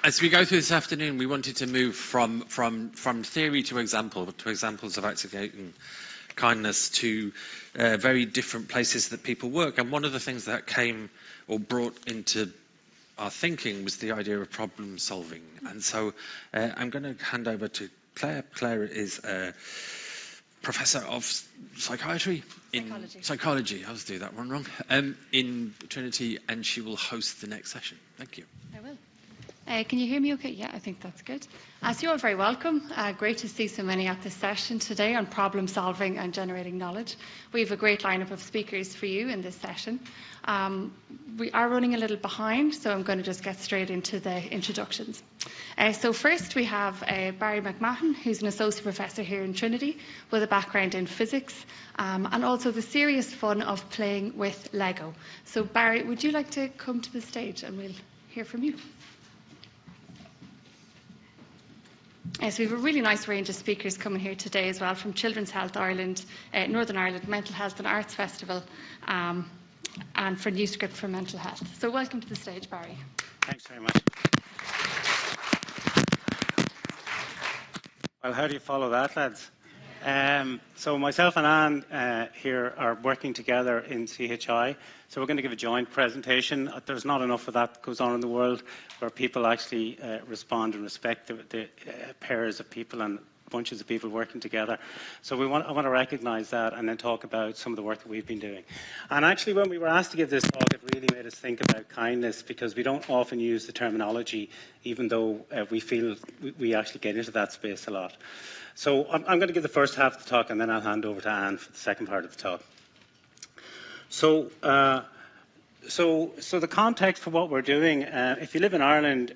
As we go through this afternoon, we wanted to move from theory to examples of activating kindness to very different places that people work. And one of the things that came or brought into our thinking was the idea of problem solving. And so I'm going to hand over to Claire. Claire is a professor of psychology. I always do that one wrong. In Trinity, and she will host the next session. Thank you. I will. Can you hear me okay? Yeah, I think that's good. So you're all very welcome. Great to see so many at this session today on problem solving and generating knowledge. We have a great lineup of speakers for you in this session. We are running a little behind, so I'm going to just get straight into the introductions. So first we have Barry McMahon, who's an associate professor here in Trinity with a background in physics and also the serious fun of playing with Lego. So Barry, would you like to come to the stage and we'll hear from you? So we have a really nice range of speakers coming here today as well, from Children's Health Ireland, Northern Ireland Mental Health and Arts Festival, and for New Script for Mental Health. So welcome to the stage, Barry. Thanks very much. Well, how do you follow that, lads? So myself and Anne here are working together in CHI. So we're going to give a joint presentation. There's not enough of that goes on in the world where people actually respond and respect the pairs of people and bunches of people working together. So I want to recognise that and then talk about some of the work that we've been doing. And actually, when we were asked to give this talk, it really made us think about kindness, because we don't often use the terminology, even though we feel we actually get into that space a lot. So I'm going to give the first half of the talk, and then I'll hand over to Anne for the second part of the talk. So the context for what we're doing, if you live in Ireland,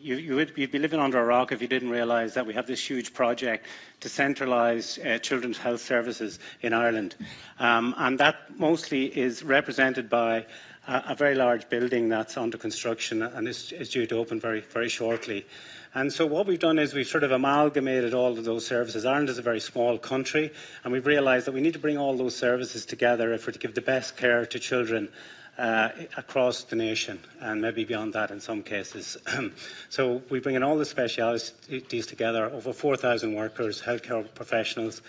you'd be living under a rock if you didn't realise that we have this huge project to centralise children's health services in Ireland. And that mostly is represented by a very large building that's under construction and is due to open very, very shortly. And so what we've done is we've sort of amalgamated all of those services. Ireland is a very small country, and we've realised that we need to bring all those services together if we're to give the best care to children across the nation, and maybe beyond that in some cases. So we bring in all the specialities together, over 4,000 workers, healthcare professionals,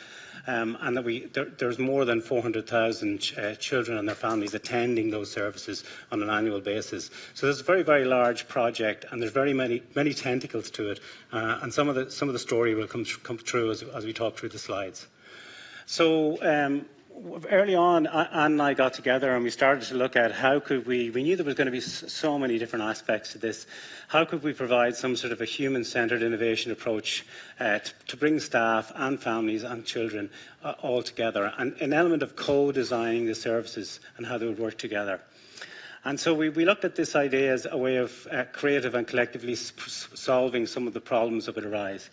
and that there's more than 400,000 children and their families attending those services on an annual basis. So there's a very, very large project, and there's very many tentacles to it, and some of the story will come through as we talk through the slides. So early on, Anne and I got together and we started to look at how could we knew there was going to be so many different aspects to this. How could we provide some sort of a human-centred innovation approach to bring staff and families and children all together, and an element of co-designing the services and how they would work together. And so we looked at this idea as a way of creative and collectively solving some of the problems that would arise.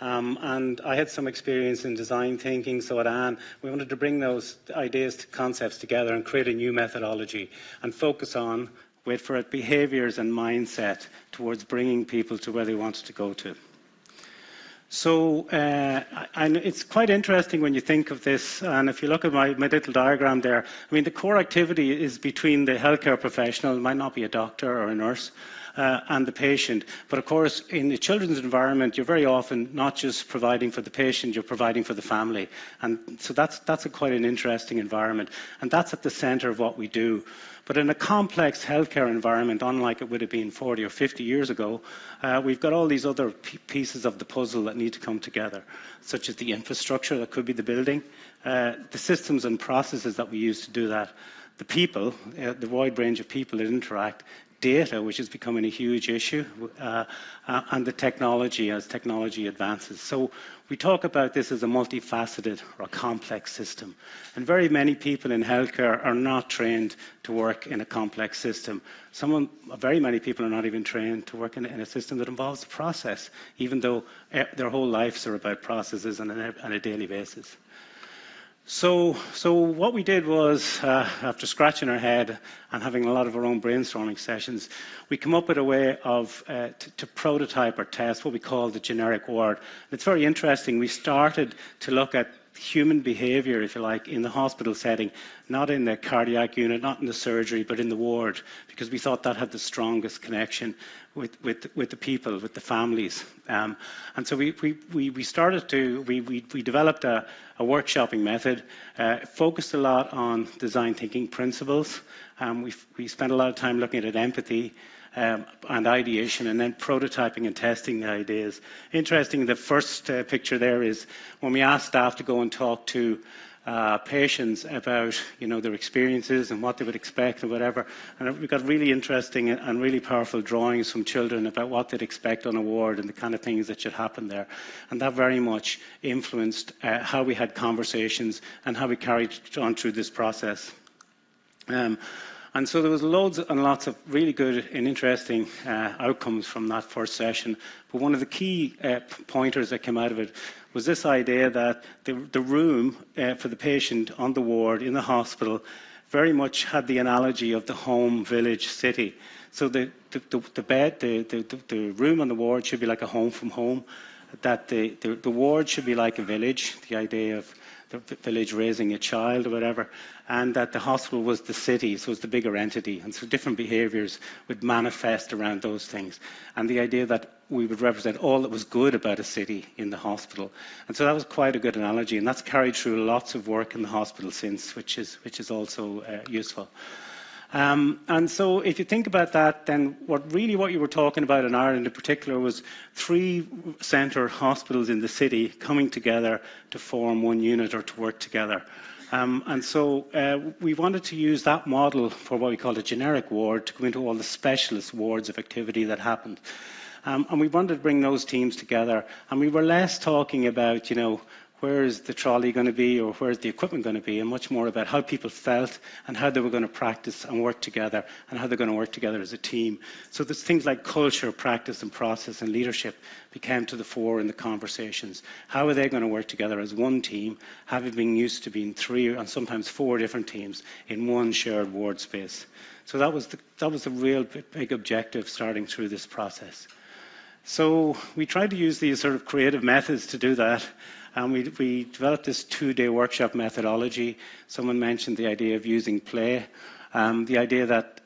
And I had some experience in design thinking, so at Anne, we wanted to bring those ideas, concepts together and create a new methodology and focus on, wait for it, behaviours and mindset towards bringing people to where they wanted to go to. So and it's quite interesting when you think of this, and if you look at my little diagram there, I mean, the core activity is between the healthcare professional, it might not be a doctor or a nurse, and the patient. But of course, in the children's environment, you're very often not just providing for the patient, you're providing for the family. And so that's quite an interesting environment. And that's at the centre of what we do. But in a complex healthcare environment, unlike it would have been 40 or 50 years ago, we've got all these other pieces of the puzzle that need to come together, such as the infrastructure, that could be the building, the systems and processes that we use to do that, the people, the wide range of people that interact, data, which is becoming a huge issue, and the technology as technology advances. So we talk about this as a multifaceted or complex system. And very many people in healthcare are not trained to work in a complex system. Very many people are not even trained to work in a system that involves a process, even though their whole lives are about processes on a daily basis. So what we did was, after scratching our head and having a lot of our own brainstorming sessions, we come up with a way of to prototype or test what we call the generic ward. It's very interesting. We started to look at human behaviour, if you like, in the hospital setting, not in the cardiac unit, not in the surgery, but in the ward, because we thought that had the strongest connection with the people, with the families. And so we developed a workshopping method, focused a lot on design thinking principles. We spent a lot of time looking at empathy, and ideation, and then prototyping and testing the ideas. Interesting, the first picture there is when we asked staff to go and talk to patients about, their experiences and what they would expect or whatever. And we got really interesting and really powerful drawings from children about what they'd expect on a ward and the kind of things that should happen there. And that very much influenced how we had conversations and how we carried on through this process. And so there was loads and lots of really good and interesting outcomes from that first session. But one of the key pointers that came out of it was this idea that the room for the patient on the ward in the hospital very much had the analogy of the home, village, city. So the bed, the room on the ward should be like a home from home. That the ward should be like a village, the idea of the village raising a child or whatever, and that the hospital was the city, so it's the bigger entity, and so different behaviours would manifest around those things. And the idea that we would represent all that was good about a city in the hospital. And so that was quite a good analogy, and that's carried through lots of work in the hospital since, which is also useful. And so if you think about that, then what you were talking about in Ireland in particular was 3 centre hospitals in the city coming together to form one unit or to work together. And so we wanted to use that model for what we called a generic ward to go into all the specialist wards of activity that happened. And we wanted to bring those teams together. And we were less talking about, where is the trolley going to be or where is the equipment going to be, and much more about how people felt and how they were going to practice and work together and how they're going to work together as a team. So there's things like culture, practice and process and leadership became to the fore in the conversations. How are they going to work together as one team, having been used to being 3 and sometimes 4 different teams in one shared ward space? So that was the real big objective starting through this process. So we tried to use these sort of creative methods to do that. And we developed this 2-day workshop methodology. Someone mentioned the idea of using play, the idea that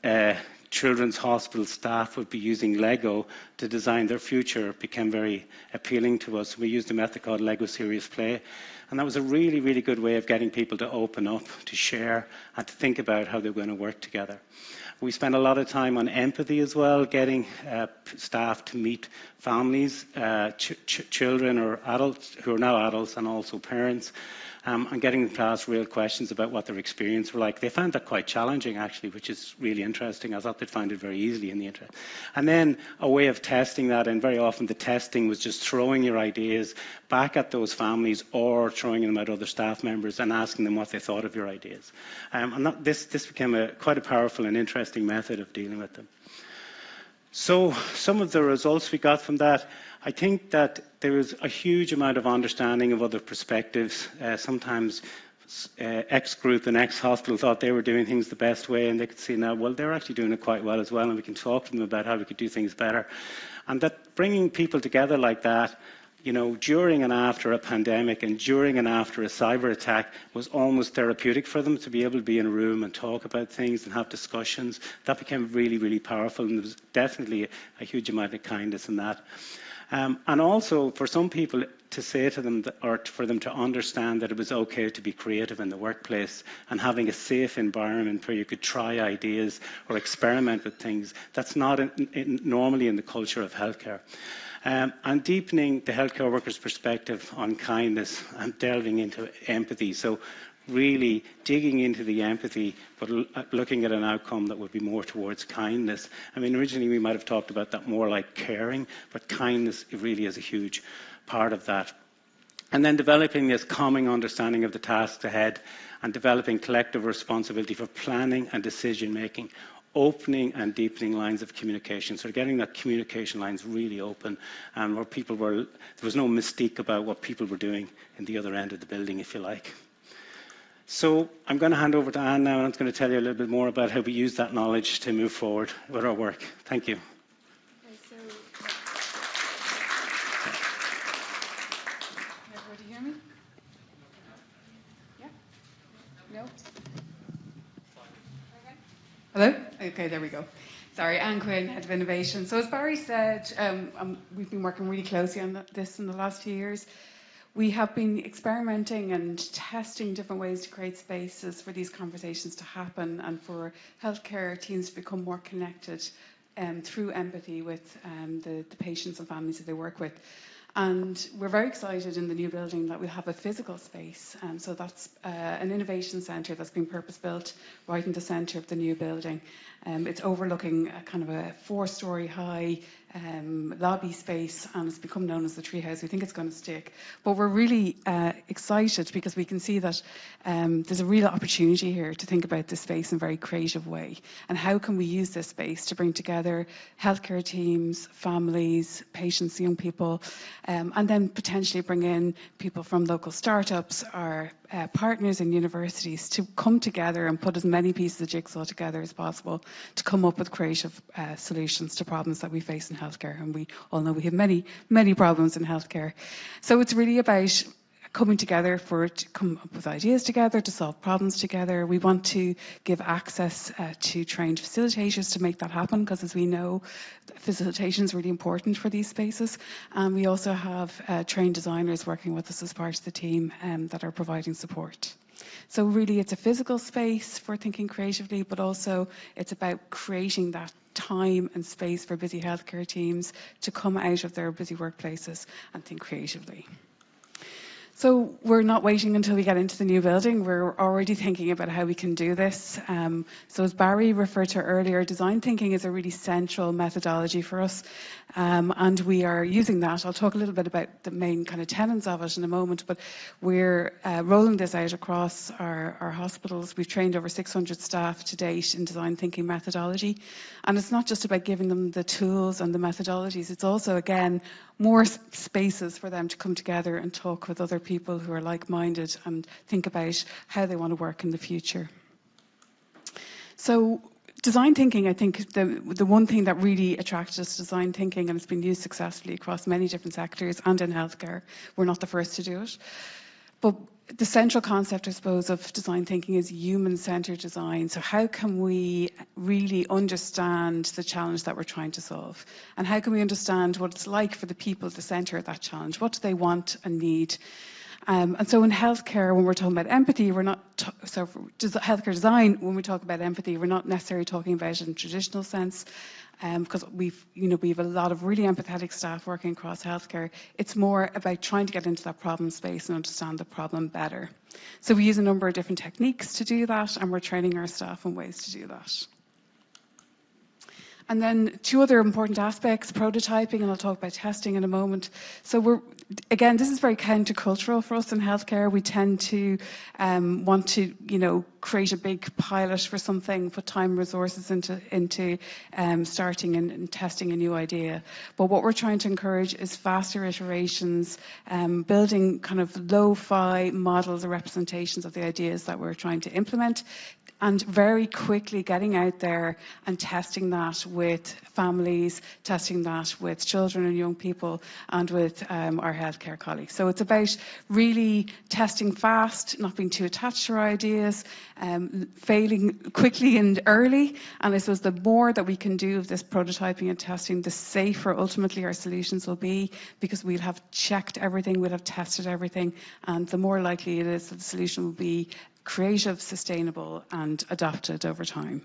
children's hospital staff would be using Lego to design their future became very appealing to us. We used a method called Lego Serious Play. And that was a really, really good way of getting people to open up, to share, and to think about how they're going to work together. We spent a lot of time on empathy as well, getting staff to meet families, children or adults who are now adults, and also parents, and getting them to ask real questions about what their experience were like. They found that quite challenging, actually, which is really interesting. I thought they'd find it very easily in the interest. And then a way of testing that, and very often the testing was just throwing your ideas back at those families or throwing them at other staff members and asking them what they thought of your ideas. And this became quite a powerful and interesting method of dealing with them. So some of the results we got from that, I think that there was a huge amount of understanding of other perspectives. Sometimes X group and X hospital thought they were doing things the best way, and they could see now, well, they're actually doing it quite well as well, and we can talk to them about how we could do things better. And that bringing people together like that, during and after a pandemic and during and after a cyber attack was almost therapeutic for them to be able to be in a room and talk about things and have discussions. That became really, really powerful, and there was definitely a huge amount of kindness in that. And also for some people to say to them, or for them to understand that it was okay to be creative in the workplace and having a safe environment where you could try ideas or experiment with things. That's not normally in the culture of healthcare. And deepening the healthcare workers' perspective on kindness and delving into empathy. So really digging into the empathy, but looking at an outcome that would be more towards kindness. I mean, originally we might have talked about that more like caring, but kindness really is a huge part of that. And then developing this common understanding of the tasks ahead and developing collective responsibility for planning and decision making. Opening and deepening lines of communication. So getting that communication lines really open, and where there was no mystique about what people were doing in the other end of the building, if you like. So I'm going to hand over to Anne now, and I'm going to tell you a little bit more about how we use that knowledge to move forward with our work. Thank you. Everybody hear me? Hello? Okay, there we go. Sorry, Anne Quinn, Head of Innovation. So as Barry said, we've been working really closely on this in the last few years. We have been experimenting and testing different ways to create spaces for these conversations to happen and for healthcare teams to become more connected through empathy with the patients and families that they work with. And we're very excited in the new building that we'll have a physical space. So that's an innovation centre that's been purpose-built right in the centre of the new building. It's overlooking a kind of a 4-storey high lobby space, and it's become known as the Treehouse. We think it's going to stick. But we're really excited because we can see that there's a real opportunity here to think about this space in a very creative way. And how can we use this space to bring together healthcare teams, families, patients, young people, and then potentially bring in people from local startups or partners in universities to come together and put as many pieces of jigsaw together as possible to come up with creative solutions to problems that we face in healthcare. And we all know we have many, many problems in healthcare. So it's really about coming together to come up with ideas together, to solve problems together. We want to give access to trained facilitators to make that happen, because as we know, facilitation is really important for these spaces. And we also have trained designers working with us as part of the team that are providing support. So really it's a physical space for thinking creatively, but also it's about creating that time and space for busy healthcare teams to come out of their busy workplaces and think creatively. So we're not waiting until we get into the new building. We're already thinking about how we can do this. So as Barry referred to earlier, design thinking is a really central methodology for us. And we are using that. I'll talk a little bit about the main kind of tenets of it in a moment, but we're rolling this out across our hospitals. We've trained over 600 staff to date in design thinking methodology. And it's not just about giving them the tools and the methodologies. It's also, again, more spaces for them to come together and talk with other people who are like-minded and think about how they want to work in the future. So design thinking, I think the one thing that really attracted us to design thinking, and it's been used successfully across many different sectors and in healthcare, we're not the first to do it. But the central concept, I suppose, of design thinking is human-centered design. So how can we really understand the challenge that we're trying to solve? And how can we understand what it's like for the people at the center of that challenge? What do they want and need? And so in healthcare, when we're talking about empathy, we're not, so for healthcare design, when we talk about empathy, we're not necessarily talking about it in a traditional sense, because we've a lot of really empathetic staff working across healthcare. It's more about trying to get into that problem space and understand the problem better. So we use a number of different techniques to do that, and we're training our staff in ways to do that. And then 2 other important aspects, prototyping, and I'll talk about testing in a moment. So again, this is very countercultural for us in healthcare. We tend to want to, create a big pilot for something, put time and resources into starting and testing a new idea. But what we're trying to encourage is faster iterations, building kind of lo-fi models or representations of the ideas that we're trying to implement, and very quickly getting out there and testing that with families, testing that with children and young people, and with our healthcare colleagues. So it's about really testing fast, not being too attached to our ideas, failing quickly and early. And I suppose the more that we can do of this prototyping and testing, the safer ultimately our solutions will be, because we'll have checked everything, we'll have tested everything, and the more likely it is that the solution will be creative, sustainable, and adapted over time.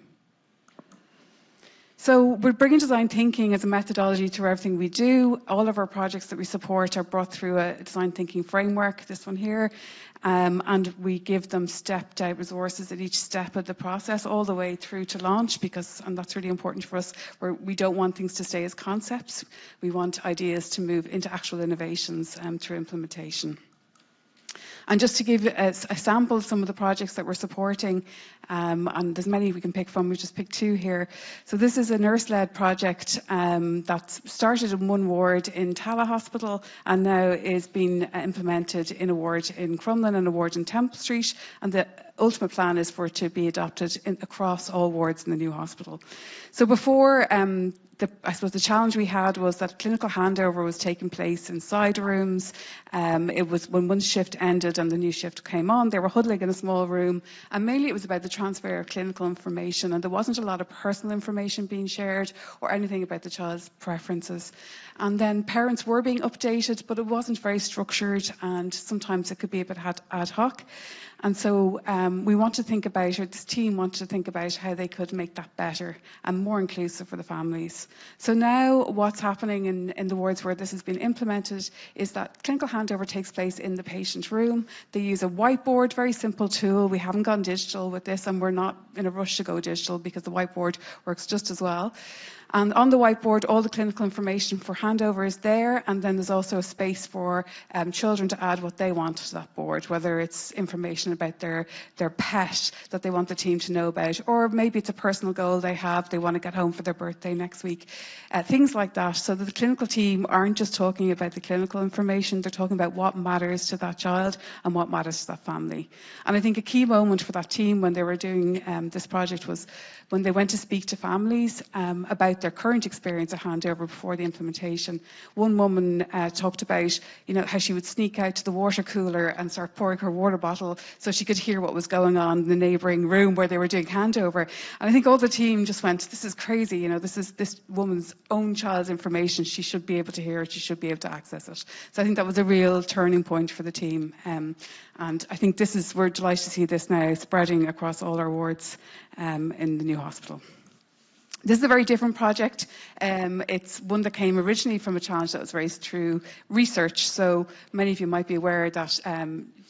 So we're bringing design thinking as a methodology to everything we do. All of our projects that we support are brought through a design thinking framework, this one here, and we give them stepped out resources at each step of the process all the way through to launch, and that's really important for us, where we don't want things to stay as concepts. We want ideas to move into actual innovations through implementation. And just to give a sample of some of the projects that we're supporting, and there's many we can pick from, we've just picked 2 here. So this is a nurse-led project that's started in one ward in Tala Hospital and now is being implemented in a ward in Crumlin and a ward in Temple Street. And the ultimate plan is for it to be adopted across all wards in the new hospital. So before, I suppose the challenge we had was that clinical handover was taking place inside rooms. It was when one shift ended and the new shift came on, they were huddling in a small room, and mainly it was about the transfer of clinical information, and there wasn't a lot of personal information being shared or anything about the child's preferences. And then parents were being updated, but it wasn't very structured, and sometimes it could be a bit ad hoc. And so we want to think about, or this team wanted to think about how they could make that better and more inclusive for the families. So now what's happening in the wards where this has been implemented is that clinical handover takes place in the patient room. They use a whiteboard, very simple tool. We haven't gone digital with this, and we're not in a rush to go digital because the whiteboard works just as well. And on the whiteboard, all the clinical information for handover is there, and then there's also a space for children to add what they want to that board, whether it's information about their pet that they want the team to know about, or maybe it's a personal goal they have, they want to get home for their birthday next week, things like that, so that the clinical team aren't just talking about the clinical information, they're talking about what matters to that child and what matters to that family. And I think a key moment for that team when they were doing this project was when they went to speak to families about their current experience of handover before the implementation. One woman talked about, how she would sneak out to the water cooler and start pouring her water bottle so she could hear what was going on in the neighbouring room where they were doing handover. And I think all the team just went, this is crazy, this is this woman's own child's information. She should be able to hear it, she should be able to access it. So I think that was a real turning point for the team. And I think we're delighted to see this now spreading across all our wards in the new hospital. This is a very different project. It's one that came originally from a challenge that was raised through research. So many of you might be aware that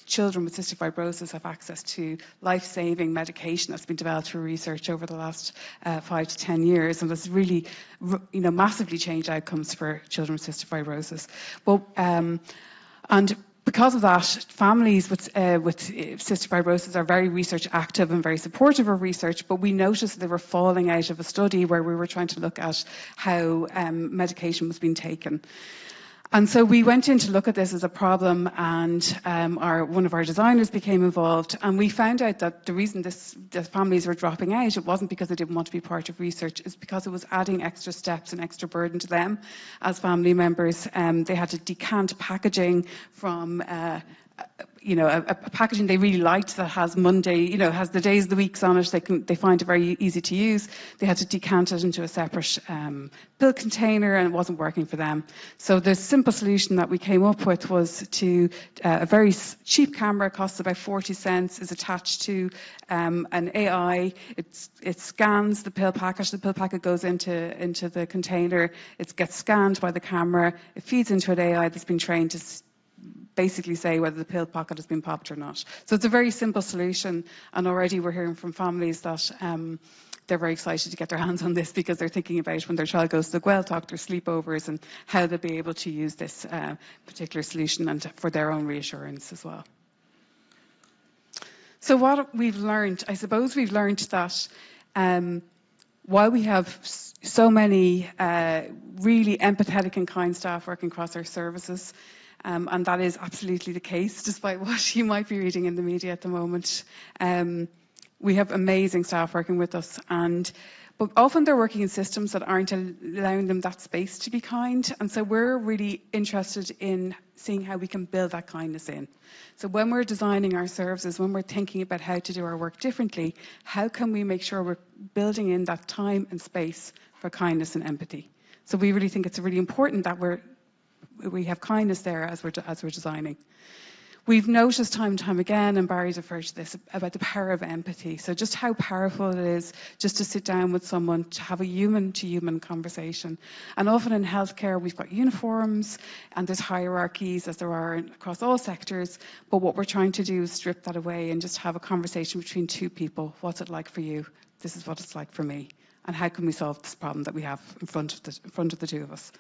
children with cystic fibrosis have access to life-saving medication that's been developed through research over the last 5 to 10 years, and that's really, massively changed outcomes for children with cystic fibrosis. And because of that, families with cystic fibrosis are very research active and very supportive of research, but we noticed they were falling out of a study where we were trying to look at how medication was being taken. And so we went in to look at this as a problem, and one of our designers became involved, and we found out that the reason the families were dropping out, it wasn't because they didn't want to be part of research, it's because it was adding extra steps and extra burden to them as family members. They had to decant packaging from a packaging they really liked that has Monday, has the days of the weeks on it. They find it very easy to use. They had to decant it into a separate pill container, and it wasn't working for them. So the simple solution that we came up with was to a very cheap camera, costs about 40 cents, is attached to an AI. It scans the pill packet. The pill packet goes into the container. It gets scanned by the camera. It feeds into an AI that's been trained to basically say whether the pill pocket has been popped or not. So it's a very simple solution, and already we're hearing from families that they're very excited to get their hands on this because they're thinking about when their child goes to the Gwell Talk, their sleepovers, and how they'll be able to use this particular solution and for their own reassurance as well. So what we've learned, I suppose we've learned that while we have so many really empathetic and kind staff working across our services, and that is absolutely the case, despite what you might be reading in the media at the moment. We have amazing staff working with us, but often they're working in systems that aren't allowing them that space to be kind. And so we're really interested in seeing how we can build that kindness in. So when we're designing our services, when we're thinking about how to do our work differently, how can we make sure we're building in that time and space for kindness and empathy? So we really think it's really important that we have kindness there as we're designing. We've noticed time and time again, and Barry's referred to this, about the power of empathy. So just how powerful it is just to sit down with someone, to have a human-to-human conversation. And often in healthcare, we've got uniforms and there's hierarchies, as there are across all sectors. But what we're trying to do is strip that away and just have a conversation between two people. What's it like for you? This is what it's like for me. And how can we solve this problem that we have in front of the two of us?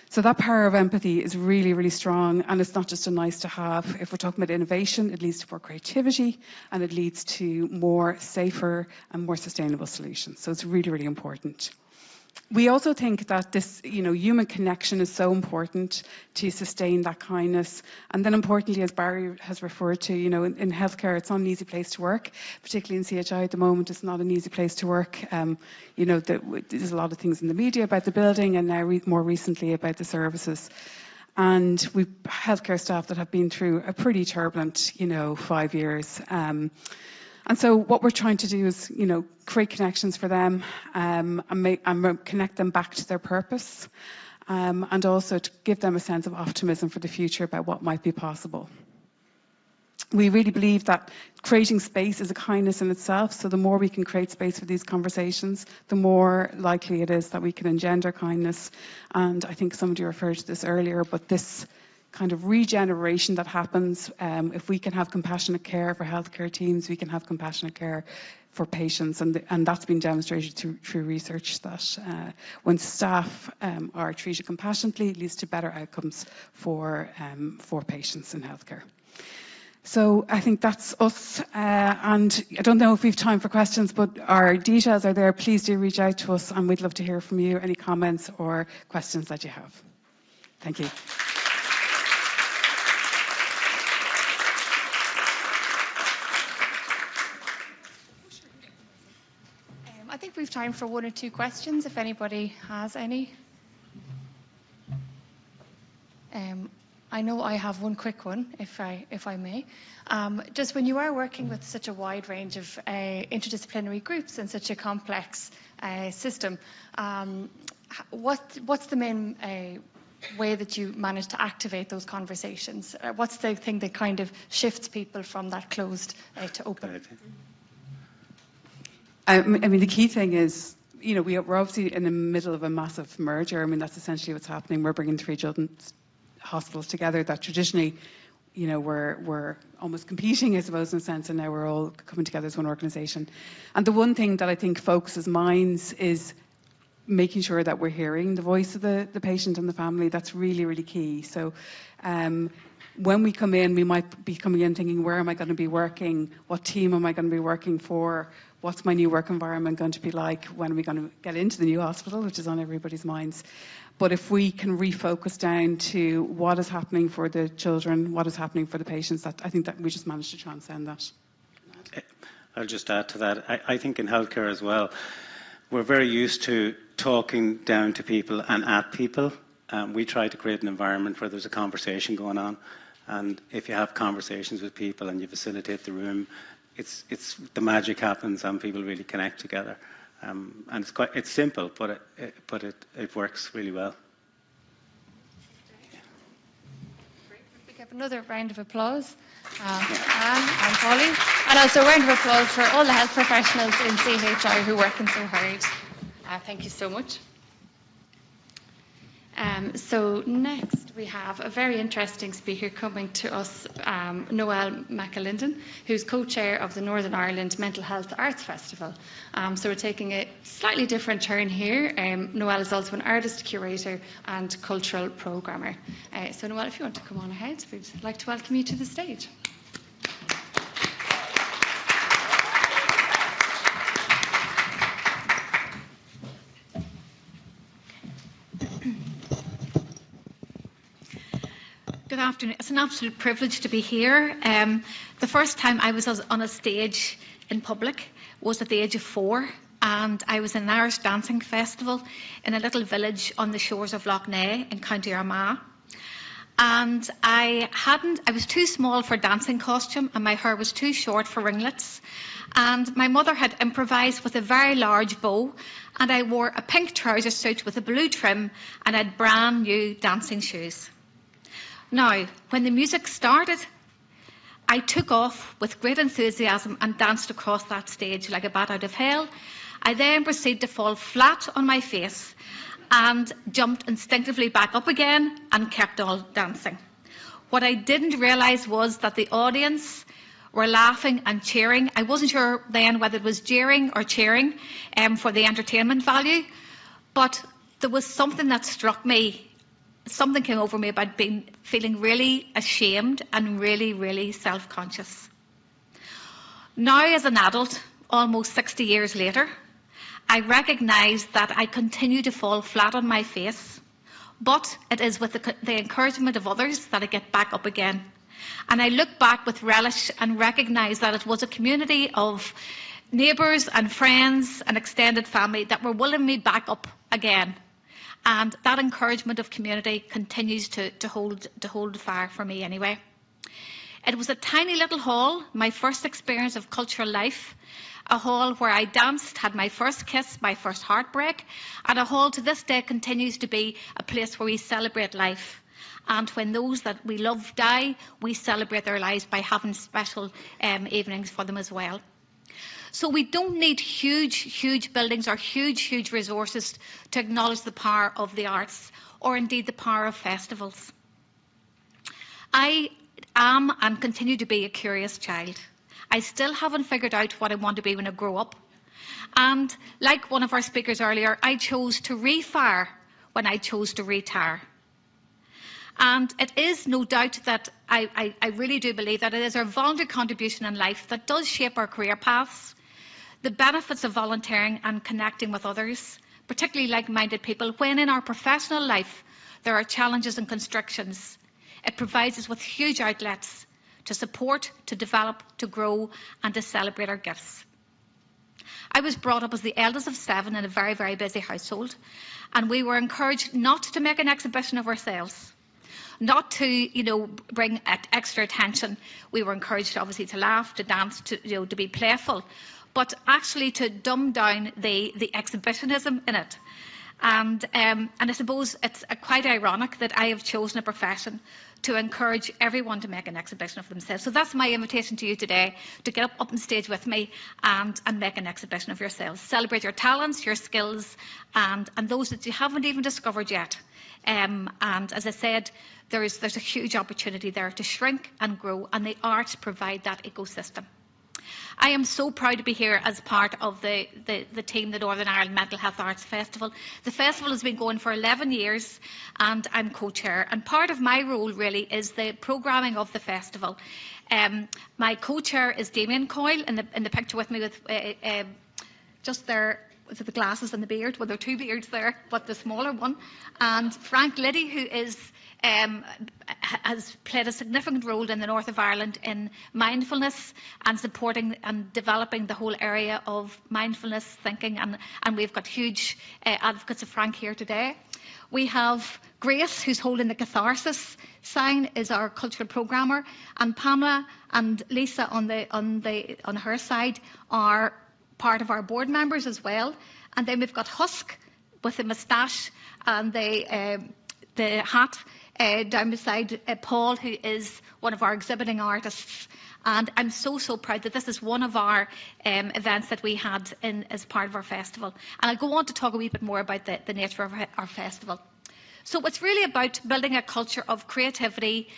So that power of empathy is really, really strong, and it's not just a nice to have. If we're talking about innovation, it leads to more creativity, and it leads to more safer and more sustainable solutions. So it's really, really important. We also think that this, human connection is so important to sustain that kindness. And then importantly, as Barry has referred to, in healthcare, it's not an easy place to work, particularly in CHI at the moment. It's not an easy place to work. There's a lot of things in the media about the building, and now more recently about the services. And we've healthcare staff that have been through a pretty turbulent, 5 years. And so what we're trying to do is, create connections for them and connect them back to their purpose, and also to give them a sense of optimism for the future about what might be possible. We really believe that creating space is a kindness in itself, so the more we can create space for these conversations, the more likely it is that we can engender kindness. And I think somebody referred to this earlier, but this kind of regeneration that happens, if we can have compassionate care for healthcare teams, we can have compassionate care for patients, and that's been demonstrated through research that when staff are treated compassionately, it leads to better outcomes for patients in healthcare. So I think that's us, and I don't know if we've time for questions, but our details are there. Please do reach out to us, and we'd love to hear from you, any comments or questions that you have. Thank you. I think we've time for 1 or 2 questions, if anybody has any. I know I have one quick one, if I may. Just when you are working with such a wide range of interdisciplinary groups and such a complex system, what's the main way that you manage to activate those conversations? What's the thing that kind of shifts people from that closed to open? I mean, the key thing is, we're obviously in the middle of a massive merger. I mean, that's essentially what's happening. We're bringing 3 children's hospitals together that traditionally, were almost competing, I suppose, in a sense, and now we're all coming together as one organisation. And the one thing that I think focuses minds is making sure that we're hearing the voice of the patient and the family. That's really, really key. So when we come in, we might be coming in thinking, where am I going to be working? What team am I going to be working for? What's my new work environment going to be like? When are we going to get into the new hospital, which is on everybody's minds? But if we can refocus down to what is happening for the children, what is happening for the patients, I think that we just managed to transcend that. I'll just add to that. I think in healthcare as well, we're very used to talking down to people and at people. We try to create an environment where there's a conversation going on. And if you have conversations with people and you facilitate the room, it's the magic happens and people really connect together. And it's simple, but it works really well. Great. We have another round of applause. Anne and Polly, and also a round of applause for all the health professionals in CHI who are working so hard. Thank you so much. So next we have a very interesting speaker coming to us, Noelle McAlinden, who's co-chair of the Northern Ireland Mental Health Arts Festival. So we're taking a slightly different turn here. Noelle is also an artist, curator and cultural programmer. So Noelle, if you want to come on ahead, we'd like to welcome you to the stage. Good afternoon. It's an absolute privilege to be here. The first time I was on a stage in public was at the age of 4, and I was in an Irish dancing festival in a little village on the shores of Lough Neagh in County Armagh. And I was too small for dancing costume, and my hair was too short for ringlets. And my mother had improvised with a very large bow, and I wore a pink trouser suit with a blue trim, and I had brand new dancing shoes. Now, when the music started, I took off with great enthusiasm and danced across that stage like a bat out of hell. I then proceeded to fall flat on my face and jumped instinctively back up again and kept on dancing. What I didn't realise was that the audience were laughing and cheering. I wasn't sure then whether it was jeering or cheering for the entertainment value, but there was something that struck me. Something came over me about feeling really ashamed and really, really self-conscious. Now, as an adult, almost 60 years later, I recognise that I continue to fall flat on my face, but it is with the encouragement of others that I get back up again. And I look back with relish and recognise that it was a community of neighbours and friends and extended family that were willing me back up again. And that encouragement of community continues to hold fire for me anyway. It was a tiny little hall, my first experience of cultural life, a hall where I danced, had my first kiss, my first heartbreak, and a hall to this day continues to be a place where we celebrate life. And when those that we love die, we celebrate their lives by having special evenings for them as well. So we don't need huge buildings or huge resources to acknowledge the power of the arts, or indeed the power of festivals. I am and continue to be a curious child. I still haven't figured out what I want to be when I grow up. And like one of our speakers earlier, I chose to refire when I chose to retire. And it is no doubt that I really do believe that it is our voluntary contribution in life that does shape our career paths, the benefits of volunteering and connecting with others, particularly like-minded people, when in our professional life there are challenges and constrictions. It provides us with huge outlets to support, to develop, to grow and to celebrate our gifts. I was brought up as the eldest of 7 in a very busy household, and we were encouraged not to make an exhibition of ourselves, not to bring extra attention. We were encouraged obviously to laugh, to dance, to be playful, but actually to dumb down the exhibitionism in it. And I suppose it's quite ironic that I have chosen a profession to encourage everyone to make an exhibition of themselves. So that's my invitation to you today, to get up on stage with me and make an exhibition of yourselves. Celebrate your talents, your skills, and those that you haven't even discovered yet. And as I said, there's a huge opportunity there to shrink and grow, and the arts provide that ecosystem. I am so proud to be here as part of the team, the Northern Ireland Mental Health Arts Festival. The festival has been going for 11 years and I'm co-chair. And part of my role really is the programming of the festival. My co-chair is Damien Coyle in the picture with me with just there with the glasses and the beard. Well, there are 2 beards there, but the smaller one. And Frank Liddy, who has played a significant role in the north of Ireland in mindfulness and supporting and developing the whole area of mindfulness thinking, and we've got huge advocates of Frank here today. We have Grace, who's holding the catharsis sign, is our cultural programmer, and Pamela and Lisa on her side are part of our board members as well. And then we've got Husk with the moustache and the hat down beside Paul, who is one of our exhibiting artists. And I'm so proud that this is one of our events that we had as part of our festival. And I'll go on to talk a wee bit more about the nature of our festival. So it's really about building a culture of creativity,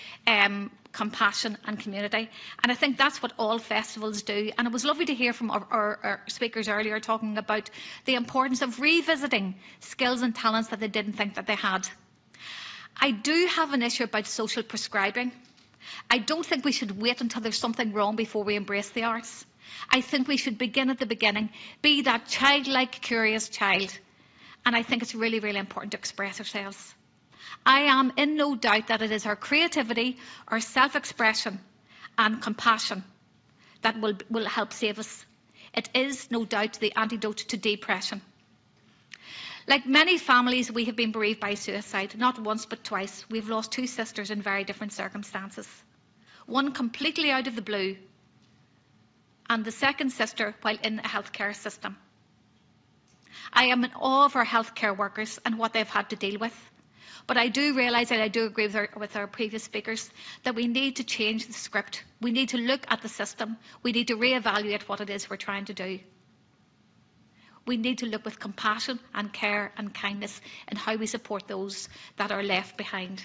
compassion and community. And I think that's what all festivals do. And it was lovely to hear from our speakers earlier talking about the importance of revisiting skills and talents that they didn't think that they had. I do have an issue about social prescribing. I don't think we should wait until there's something wrong before we embrace the arts. I think we should begin at the beginning, be that childlike, curious child. And I think it's really important to express ourselves. I am in no doubt that it is our creativity, our self-expression and compassion that will help save us. It is no doubt the antidote to depression. Like many families, we have been bereaved by suicide, not once but twice. We've lost 2 sisters in very different circumstances. One completely out of the blue, and the second sister while in the healthcare system. I am in awe of our healthcare workers and what they've had to deal with. But I do realise, and I do agree with our previous speakers, that we need to change the script. We need to look at the system. We need to reevaluate what it is we're trying to do. We need to look with compassion and care and kindness in how we support those that are left behind.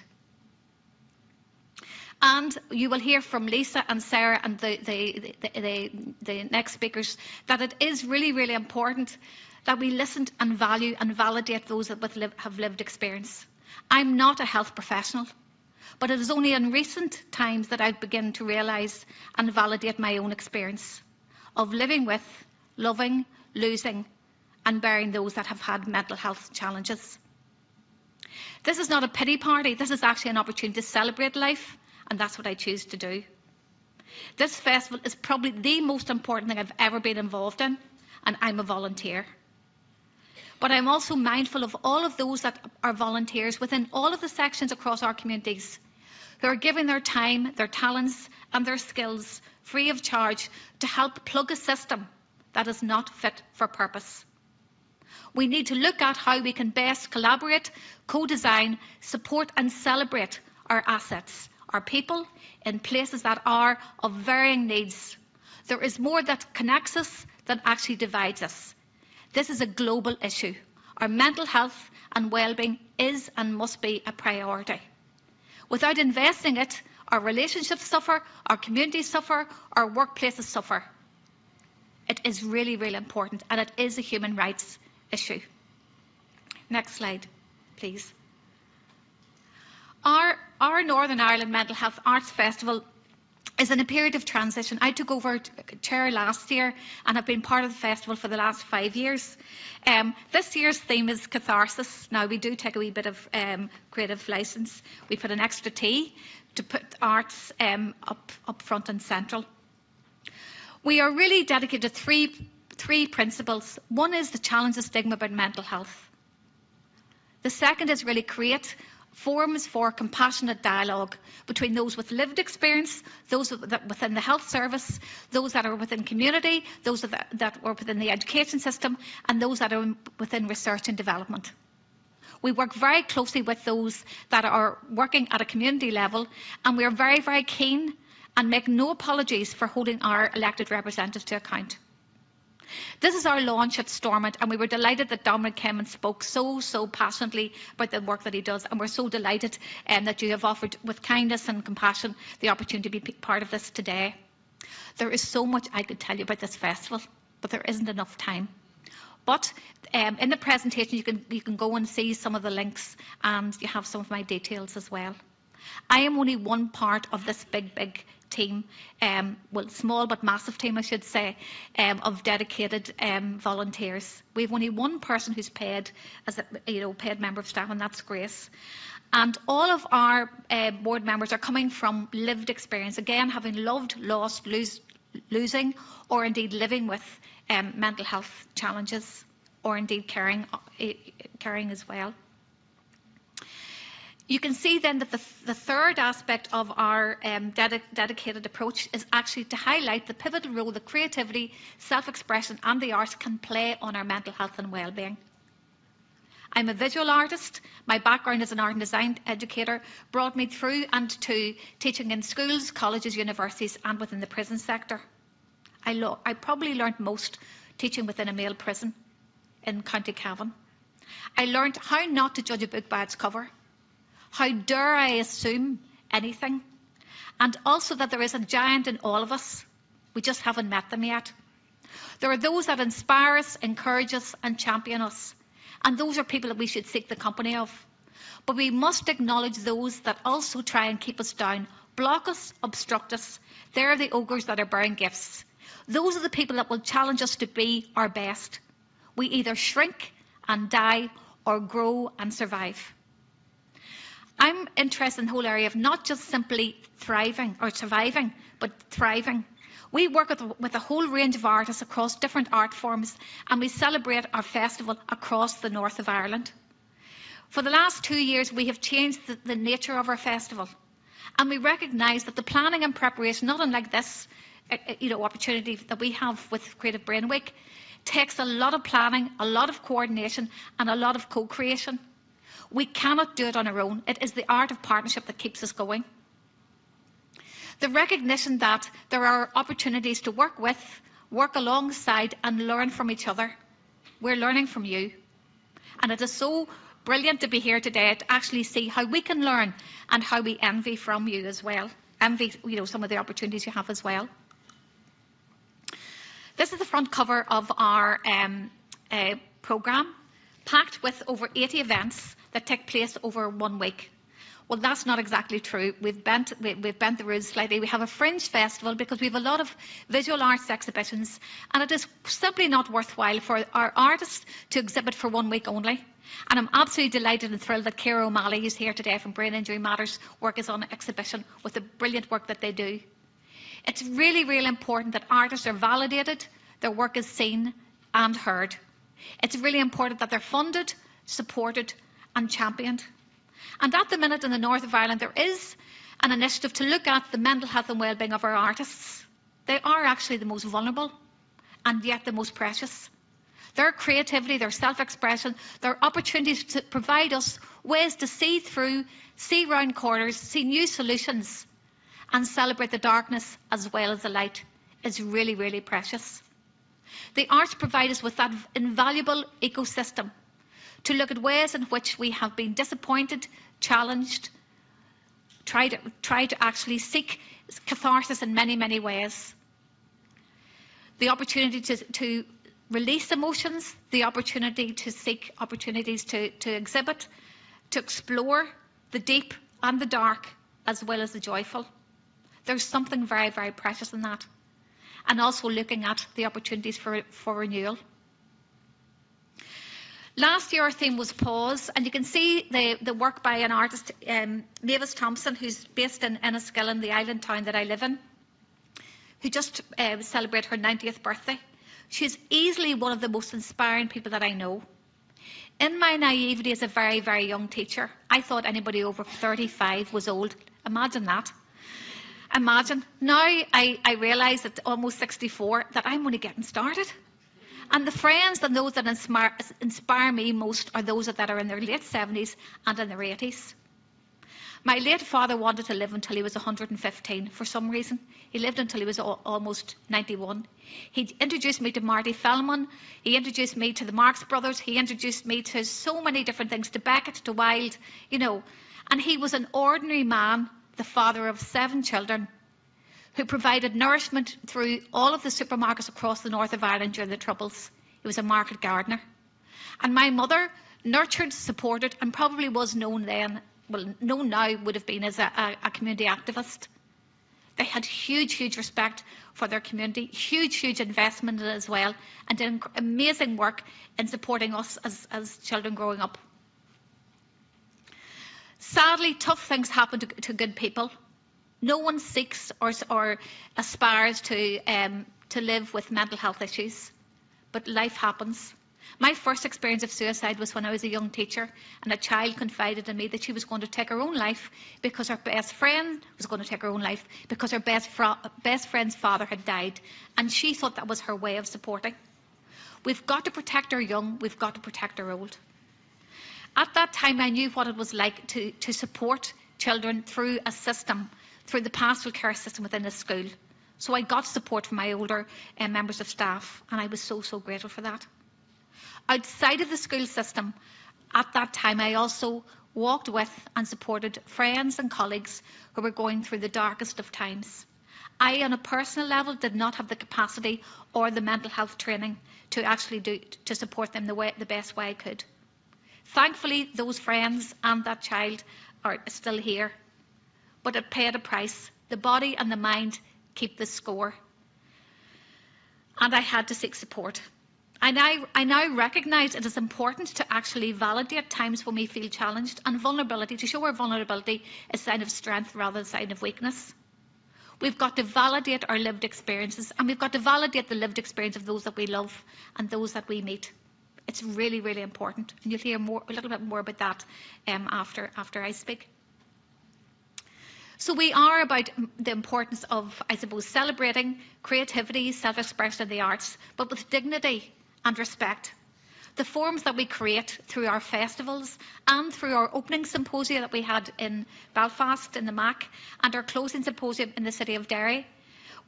And you will hear from Lisa and Sarah and the next speakers that it is really important that we listen and value and validate those that have lived experience. I'm not a health professional, but it is only in recent times that I've begun to realise and validate my own experience of living with, loving, losing, and burying those that have had mental health challenges. This is not a pity party. This is actually an opportunity to celebrate life, and that's what I choose to do. This festival is probably the most important thing I've ever been involved in, and I'm a volunteer. But I'm also mindful of all of those that are volunteers within all of the sections across our communities who are giving their time, their talents and their skills free of charge to help plug a system that is not fit for purpose. We need to look at how we can best collaborate, co-design, support and celebrate our assets, our people, in places that are of varying needs. There is more that connects us than actually divides us. This is a global issue. Our mental health and well-being is and must be a priority. Without investing it, our relationships suffer, our communities suffer, our workplaces suffer. It is really, really important, and it is a human rights issue. Next slide, please. Our Northern Ireland Mental Health Arts Festival is in a period of transition. I took over chair last year and have been part of the festival for the last 5 years. This year's theme is catharsis. Now, we do take a wee bit of creative licence. We put an extra T to put arts up front and central. We are really dedicated to three principles. One is to challenge the stigma about mental health. The second is really create forums for compassionate dialogue between those with lived experience, those that within the health service, those that are within community, those that are within the education system, and those that are within research and development. We work very closely with those that are working at a community level, and we are very, very keen and make no apologies for holding our elected representatives to account. This is our launch at Stormont, and we were delighted that Dominic Kemen spoke so passionately about the work that he does, and we're so delighted that you have offered with kindness and compassion the opportunity to be part of this today. There is so much I could tell you about this festival, but there isn't enough time. But in the presentation you can go and see some of the links, and you have some of my details as well. I am only one part of this big team, well, small but massive team, I should say, of dedicated volunteers. We have only one person who's paid as a paid member of staff, and that's Grace. And all of our board members are coming from lived experience, again, having loved, lost, losing, or indeed living with mental health challenges, or indeed caring as well. You can see then that the third aspect of our dedicated approach is actually to highlight the pivotal role that creativity, self-expression and the arts can play on our mental health and well-being. I'm a visual artist. My background as an art and design educator brought me through and to teaching in schools, colleges, universities and within the prison sector. I probably learned most teaching within a male prison in County Cavan. I learned how not to judge a book by its cover. How dare I assume anything? And also that there is a giant in all of us. We just haven't met them yet. There are those that inspire us, encourage us and champion us. And those are people that we should seek the company of. But we must acknowledge those that also try and keep us down, block us, obstruct us. They're the ogres that are bearing gifts. Those are the people that will challenge us to be our best. We either shrink and die or grow and survive. I'm interested in the whole area of not just simply thriving or surviving, but thriving. We work with a whole range of artists across different art forms, and we celebrate our festival across the north of Ireland. For the last 2 years, we have changed the nature of our festival, and we recognise that the planning and preparation, not unlike this opportunity that we have with Creative Brain Week, takes a lot of planning, a lot of coordination, and a lot of co-creation. We cannot do it on our own. It is the art of partnership that keeps us going. The recognition that there are opportunities to work with, work alongside and learn from each other. We're learning from you. And it is so brilliant to be here today to actually see how we can learn and how we envy from you as well. Envy, some of the opportunities you have as well. This is the front cover of our programme, packed with over 80 events that take place over 1 week. Well, that's not exactly true. We've bent the rules slightly. We have a fringe festival because we have a lot of visual arts exhibitions, and it is simply not worthwhile for our artists to exhibit for 1 week only. And I'm absolutely delighted and thrilled that Ciara O'Malley, who's here today from Brain Injury Matters, work is on exhibition with the brilliant work that they do. It's really, really important that artists are validated, their work is seen and heard. It's really important that they're funded, supported and championed. And at the minute in the north of Ireland, there is an initiative to look at the mental health and well-being of our artists. They are actually the most vulnerable and yet the most precious. Their creativity, their self-expression, their opportunities to provide us ways to see through, see round corners, see new solutions and celebrate the darkness as well as the light is really, really precious. The arts provide us with that invaluable ecosystem to look at ways in which we have been disappointed, challenged, try to actually seek catharsis in many, many ways. The opportunity to release emotions, the opportunity to seek opportunities to exhibit, to explore the deep and the dark as well as the joyful. There's something very, very precious in that. And also looking at the opportunities for renewal. Last year our theme was pause, and you can see the work by an artist, Mavis Thompson, who's based in Enniskillen, the island town that I live in, who just celebrated her 90th birthday. She's easily one of the most inspiring people that I know. In my naivety as a very, very young teacher, I thought anybody over 35 was old. Imagine that. Imagine. Now I realise at almost 64 that I'm only getting started. And the friends and those that inspire me most are those that are in their late 70s and in their 80s. My late father wanted to live until he was 115 for some reason. He lived until he was almost 91. He introduced me to Marty Feldman. He introduced me to the Marx Brothers. He introduced me to so many different things, to Beckett, to Wilde, you know. And he was an ordinary man, the father of 7 children, who provided nourishment through all of the supermarkets across the north of Ireland during the Troubles. He was a market gardener. And my mother nurtured, supported, and probably was known then, well, known now would have been as a community activist. They had huge, huge respect for their community, huge, huge investment in it as well, and did amazing work in supporting us as children growing up. Sadly, tough things happen to good people. No one seeks or aspires to live with mental health issues, but life happens. My first experience of suicide was when I was a young teacher, and a child confided in me that she was going to take her own life because her best friend was going to take her own life because her best friend's father had died, and she thought that was her way of supporting. We've got to protect our young, we've got to protect our old. At that time, I knew what it was like to support children through a system, through the pastoral care system within a school. So I got support from my older members of staff, and I was so, so grateful for that. Outside of the school system, at that time, I also walked with and supported friends and colleagues who were going through the darkest of times. I, on a personal level, did not have the capacity or the mental health training to actually to support them the best way I could. Thankfully, those friends and that child are still here, but it paid a price. The body and the mind keep the score. And I had to seek support. I now recognise it is important to actually validate times when we feel challenged, and vulnerability, to show our vulnerability, is a sign of strength rather than a sign of weakness. We've got to validate our lived experiences, and we've got to validate the lived experience of those that we love and those that we meet. It's really, really important, and you'll hear a little bit more about that after I speak. So we are about the importance of, I suppose, celebrating creativity, self-expression in the arts, but with dignity and respect. The forms that we create through our festivals and through our opening symposia that we had in Belfast in the MAC and our closing symposium in the city of Derry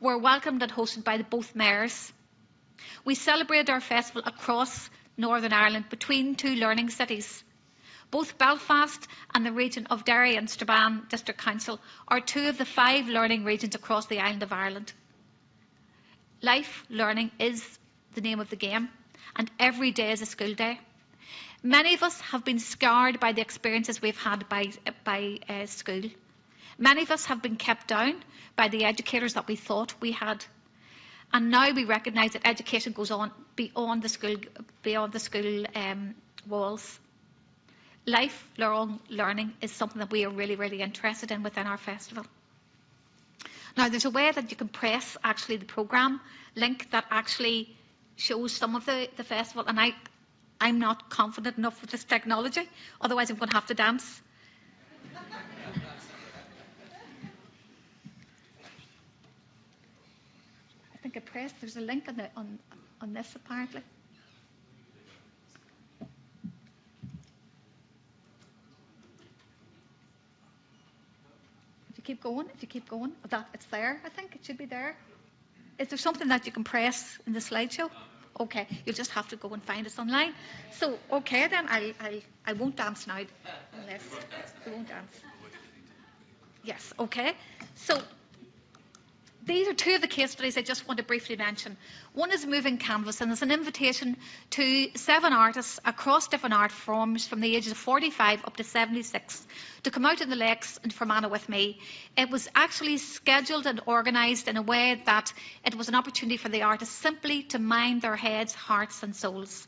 were welcomed and hosted by both mayors. We celebrated our festival across Northern Ireland between 2 learning cities. Both Belfast and the region of Derry and Strabane District Council are 2 of the 5 learning regions across the island of Ireland. Life learning is the name of the game, and every day is a school day. Many of us have been scarred by the experiences we've had by school. Many of us have been kept down by the educators that we thought we had. And now we recognise that education goes on beyond the school walls. Lifelong learning is something that we are really, really interested in within our festival. Now, there's a way that you can press actually the programme link that actually shows some of the festival, and I'm not confident enough with this technology, otherwise I'm going to have to dance. I think I pressed, there's a link on this apparently. If you keep going, it's there, I think it should be there. Is there something that you can press in the slideshow? Okay, you'll just have to go and find us online. So, okay then, I won't dance now, unless I won't dance. Yes, okay. So, these are two of the case studies I just want to briefly mention. One is Moving Canvas, and it's an invitation to 7 artists across different art forms from the ages of 45 up to 76 to come out in the lakes in Fermanagh with me. It was actually scheduled and organised in a way that it was an opportunity for the artists simply to mind their heads, hearts and souls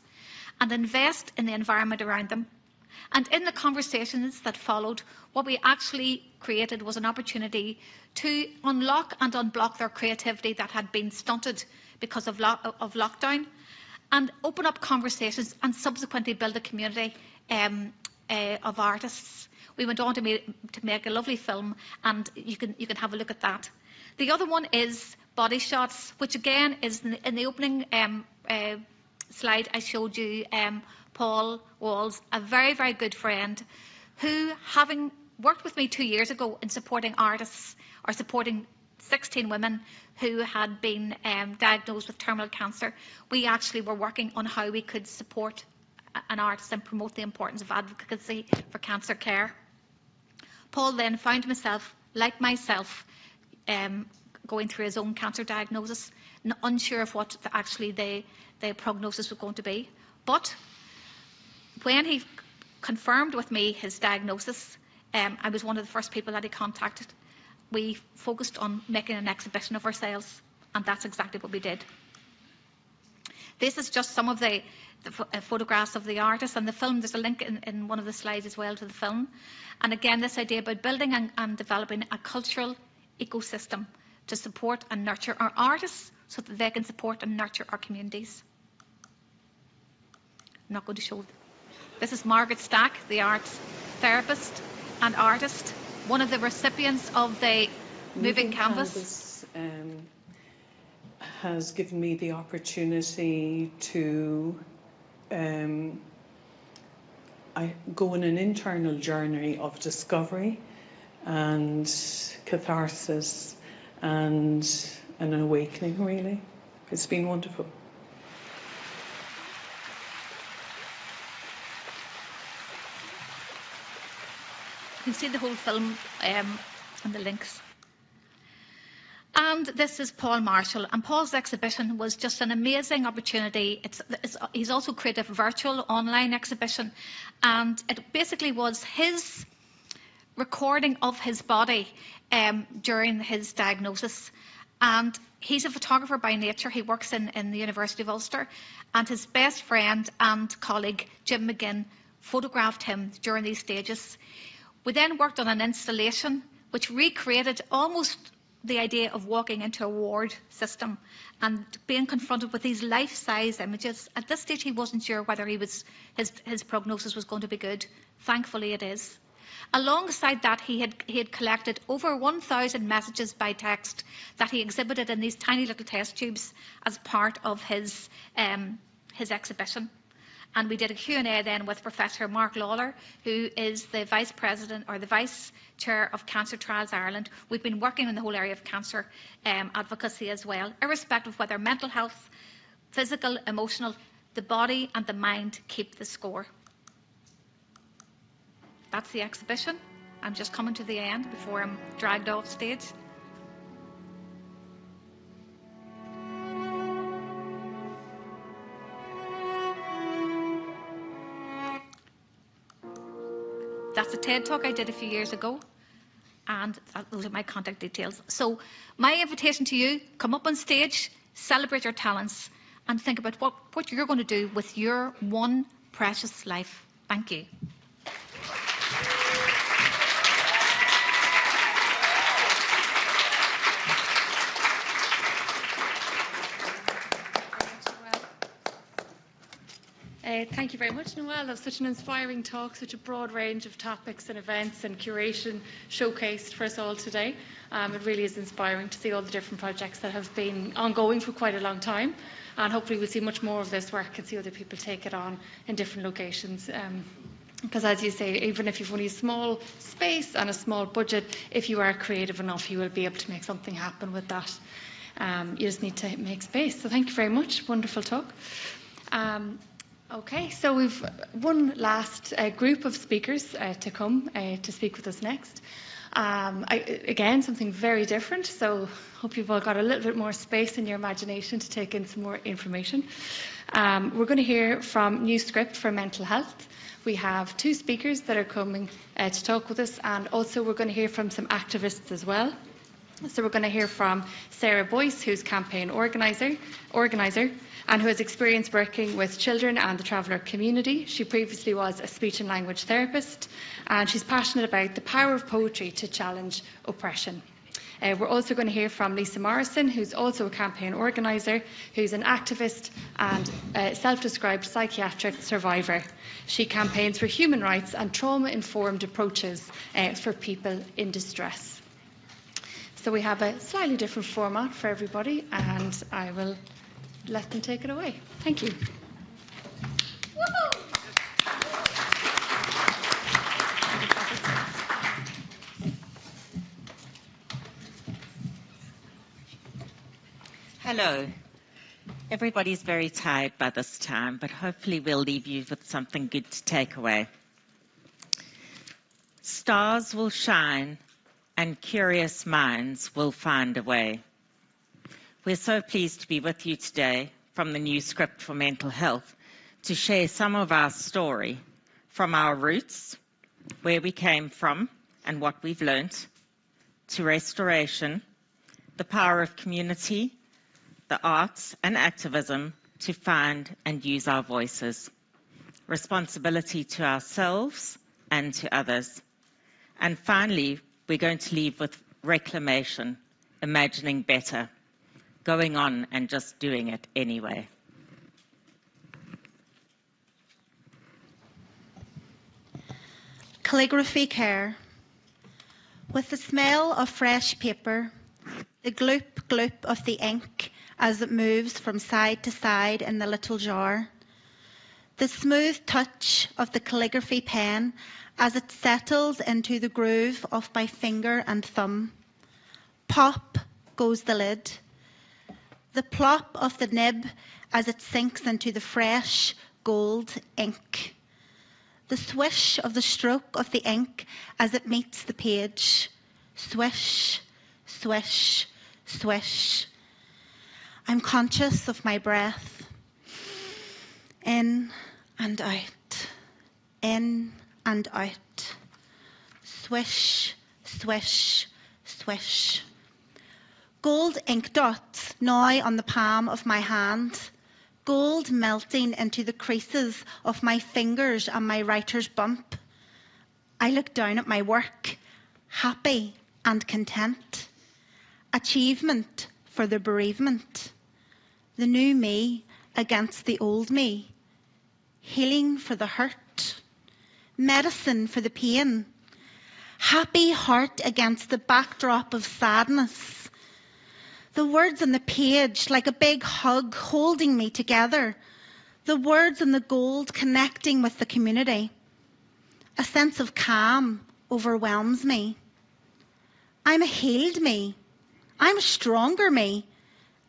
and invest in the environment around them. And in the conversations that followed, what we actually created was an opportunity to unlock and unblock their creativity that had been stunted because of lockdown, and open up conversations and subsequently build a community of artists. We went on to make a lovely film, and you can have a look at that. The other one is Body Shots, which again is in the opening slide I showed you. Paul Walls, a very, very good friend, who, having worked with me 2 years ago in supporting artists, or supporting 16 women who had been diagnosed with terminal cancer, we actually were working on how we could support an artist and promote the importance of advocacy for cancer care. Paul then found himself, like myself, going through his own cancer diagnosis, unsure of what actually the prognosis was going to be. But when he confirmed with me his diagnosis, I was one of the first people that he contacted. We focused on making an exhibition of ourselves, and that's exactly what we did. This is just some of the photographs of the artists and the film. There's a link in one of the slides as well to the film. And again, this idea about building and developing a cultural ecosystem to support and nurture our artists so that they can support and nurture our communities. I'm not going to show. This is Margaret Stack, the arts therapist and artist, one of the recipients of the Moving Canvas. Has given me the opportunity to go on an internal journey of discovery and catharsis and an awakening, really. It's been wonderful. You can see the whole film and the links. And this is Paul Marshall, and Paul's exhibition was just an amazing opportunity. He's also created a virtual online exhibition, and it basically was his recording of his body during his diagnosis. And he's a photographer by nature. He works in the University of Ulster, and his best friend and colleague Jim McGinn photographed him during these stages. We then worked on an installation which recreated almost the idea of walking into a ward system and being confronted with these life-size images. At this stage, he wasn't sure whether his prognosis was going to be good. Thankfully, it is. Alongside that, he had collected over 1,000 messages by text that he exhibited in these tiny little test tubes as part of his exhibition. And we did a Q&A then with Professor Mark Lawler, who is the Vice President or the Vice Chair of Cancer Trials Ireland. We've been working in the whole area of cancer advocacy as well, irrespective of whether mental health, physical, emotional, the body and the mind keep the score. That's the exhibition. I'm just coming to the end before I'm dragged off stage. That's a TED Talk I did a few years ago, and those are my contact details. So my invitation to you, come up on stage, celebrate your talents, and think about what you're going to do with your one precious life. Thank you. Thank you very much, Noelle. That was such an inspiring talk, such a broad range of topics and events and curation showcased for us all today. It really is inspiring to see all the different projects that have been ongoing for quite a long time, and hopefully we'll see much more of this work and see other people take it on in different locations. Because as you say, even if you've only a small space and a small budget, if you are creative enough, you will be able to make something happen with that. You just need to make space. So thank you very much. Wonderful talk. Okay, so we've one last group of speakers to come to speak with us next. Again, something very different, so hope you've all got a little bit more space in your imagination to take in some more information. We're going to hear from New Script for Mental Health. We have 2 speakers that are coming to talk with us, and also we're going to hear from some activists as well. So we're going to hear from Sara Boyce, who's campaign organiser, and who has experience working with children and the traveller community. She previously was a speech and language therapist, and she's passionate about the power of poetry to challenge oppression. We're also going to hear from Lisa Morrison, who's also a campaign organiser, who's an activist and a self-described psychiatric survivor. She campaigns for human rights and trauma-informed approaches for people in distress. So we have a slightly different format for everybody, and I will let them take it away. Thank you. Hello. Everybody's very tired by this time, but hopefully we'll leave you with something good to take away. Stars will shine and curious minds will find a way. We're so pleased to be with you today from the New Script for Mental Health to share some of our story from our roots, where we came from and what we've learnt, to restoration, the power of community, the arts and activism to find and use our voices, responsibility to ourselves and to others. And finally, we're going to leave with reclamation, imagining better, going on and just doing it anyway. Calligraphy care. With the smell of fresh paper, the gloop gloop of the ink as it moves from side to side in the little jar, the smooth touch of the calligraphy pen as it settles into the groove of my finger and thumb. Pop goes the lid. The plop of the nib as it sinks into the fresh gold ink. The swish of the stroke of the ink as it meets the page. Swish, swish, swish. I'm conscious of my breath. In and out. In and out. Swish, swish, swish. Gold ink dots now on the palm of my hand. Gold melting into the creases of my fingers and my writer's bump. I look down at my work, happy and content. Achievement for the bereavement. The new me against the old me. Healing for the hurt. Medicine for the pain. Happy heart against the backdrop of sadness. The words on the page like a big hug holding me together. The words in the gold connecting with the community. A sense of calm overwhelms me. I'm a healed me. I'm a stronger me.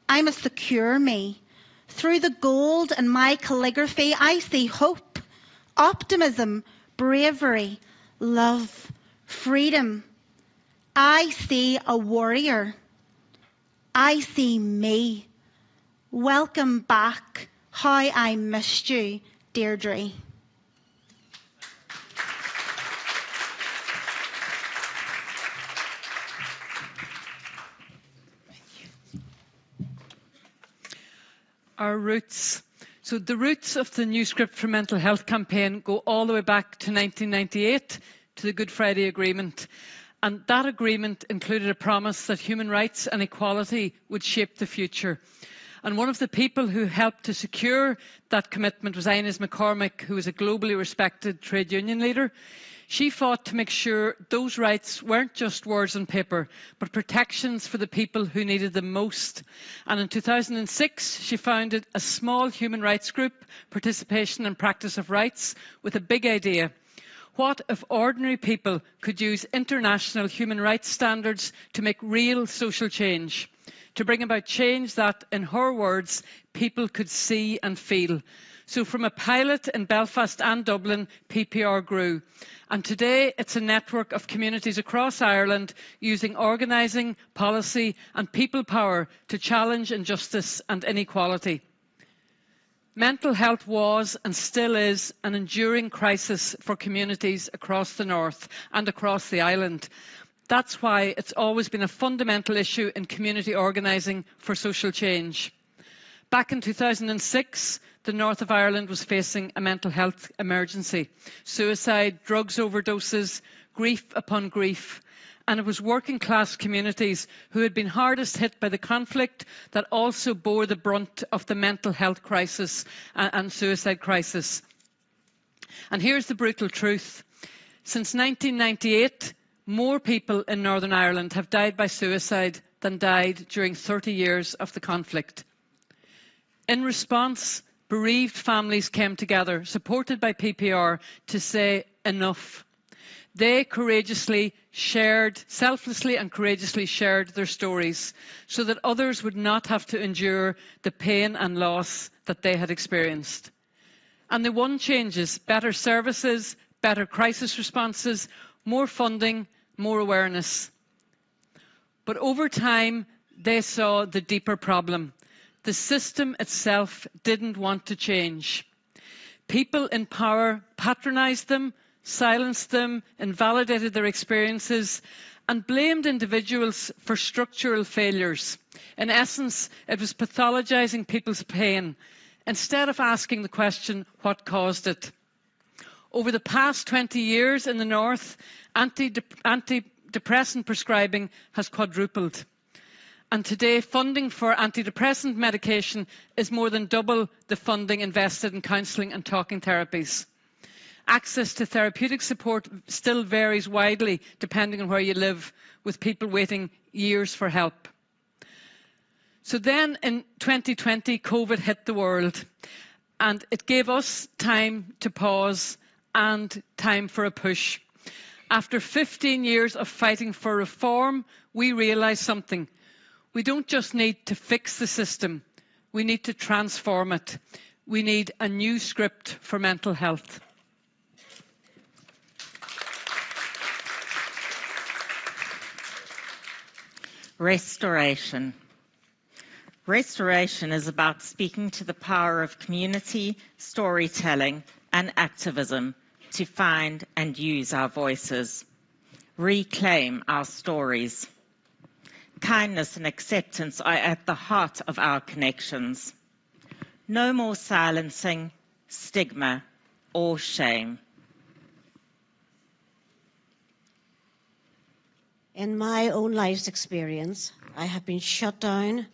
I'm a secure me. Through the gold and my calligraphy, I see hope, optimism, bravery, love, freedom. I see a warrior. I see me. Welcome back. How I missed you, Deirdre. our roots. So the roots of the New Script for Mental Health campaign go all the way back to 1998, to the Good Friday Agreement. And that agreement included a promise that human rights and equality would shape the future. And one of the people who helped to secure that commitment was Inez McCormick, who is a globally respected trade union leader. She fought to make sure those rights weren't just words on paper, but protections for the people who needed them most. And in 2006, she founded a small human rights group, Participation and Practice of Rights, with a big idea. What if ordinary people could use international human rights standards to make real social change? To bring about change that, in her words, people could see and feel. So from a pilot in Belfast and Dublin, PPR grew. And today it's a network of communities across Ireland using organising, policy and people power to challenge injustice and inequality. Mental health was and still is an enduring crisis for communities across the north and across the island. That's why it's always been a fundamental issue in community organising for social change. Back in 2006, the north of Ireland was facing a mental health emergency. Suicide, drugs overdoses, grief upon grief. And it was working class communities who had been hardest hit by the conflict that also bore the brunt of the mental health crisis and suicide crisis. And here's the brutal truth. Since 1998, more people in Northern Ireland have died by suicide than died during 30 years of the conflict. In response, bereaved families came together, supported by PPR, to say enough. They selflessly and courageously shared their stories so that others would not have to endure the pain and loss that they had experienced. And they won changes: better services, better crisis responses, more funding, more awareness. But over time, they saw the deeper problem. The system itself didn't want to change. People in power patronised them, silenced them, invalidated their experiences, and blamed individuals for structural failures. In essence, it was pathologising people's pain, instead of asking the question, what caused it? Over the past 20 years in the north, antidepressant prescribing has quadrupled. And today, funding for antidepressant medication is more than double the funding invested in counselling and talking therapies. Access to therapeutic support still varies widely depending on where you live, with people waiting years for help. So then in 2020, COVID hit the world, and it gave us time to pause and time for a push. After 15 years of fighting for reform, we realised something. We don't just need to fix the system, we need to transform it. We need a new script for mental health. Restoration. Restoration is about speaking to the power of community, storytelling, and activism to find and use our voices, reclaim our stories. Kindness and acceptance are at the heart of our connections. No more silencing, stigma, or shame. In my own life's experience, I have been shut down,